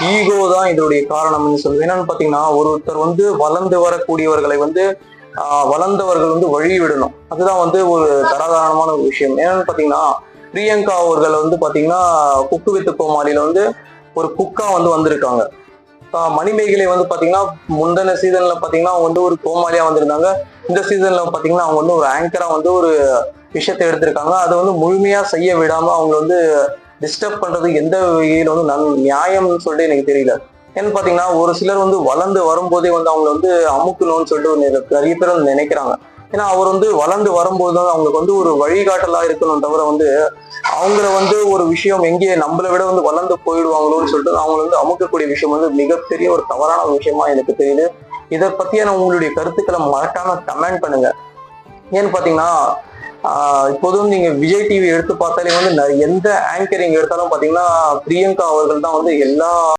Ego தான் இதனுடைய காரணம்னு சொல்லுவேன். என்னன்னு பாத்தீங்கன்னா, ஒருத்தர் வந்து வளர்ந்து வரக்கூடியவர்களை வந்து வளர்ந்தவர்கள் வந்து வழி விடணும். அதுதான் வந்து ஒரு தராதாரணமான ஒரு விஷயம். என்னன்னு பாத்தீங்கன்னா, பிரியங்கா அவர்கள் வந்து பாத்தீங்கன்னா குக்கு வித்து கோமாளியில வந்து ஒரு குக்கா வந்து வந்திருக்காங்க. மணிமேகலை வந்து பாத்தீங்கன்னா முந்தின சீசன்ல பாத்தீங்கன்னா அவங்க வந்து ஒரு கோமாளியா வந்திருந்தாங்க. இந்த சீசன்ல பாத்தீங்கன்னா அவங்க வந்து ஒரு ஆங்கரா வந்து ஒரு விஷயத்தை எடுத்திருக்காங்க. அதை வந்து முழுமையா செய்ய விடாம அவங்க வந்து டிஸ்டர்ப் பண்றது எந்த வகையில வந்து நியாயம்னு சொல்லிட்டு எனக்கு தெரியல. ஏன்னு பாத்தீங்கன்னா ஒரு சிலர் வந்து வளர்ந்து வரும்போதே வந்து அவங்க வந்து அமுக்கணும்னு சொல்லிட்டு நிறைய பேர் வந்து நினைக்கிறாங்க. ஏன்னா அவர் வந்து வளர்ந்து வரும்போது அவங்களுக்கு வந்து ஒரு வழிகாட்டலா இருக்கணும் தவிர வந்து அவங்கள வந்து ஒரு விஷயம் எங்கே நம்மளை விட வந்து வளர்ந்து போயிடுவாங்களோன்னு சொல்லிட்டு அவங்களை வந்து அமுக்கக்கூடிய விஷயம் வந்து மிகப்பெரிய ஒரு தவறான ஒரு விஷயமா எனக்கு தெரியுது. இதை பத்தியான உங்களுடைய கருத்துக்களை மறக்காம கமெண்ட் பண்ணுங்க. ஏன்னு பாத்தீங்கன்னா இப்போதும் நீங்க விஜய் டிவி எடுத்து பார்த்தாலே வந்து எந்த ஆங்கரிங் எடுத்தாலும் பாத்தீங்கன்னா பிரியங்கா அவர்கள் தான் வந்து எல்லா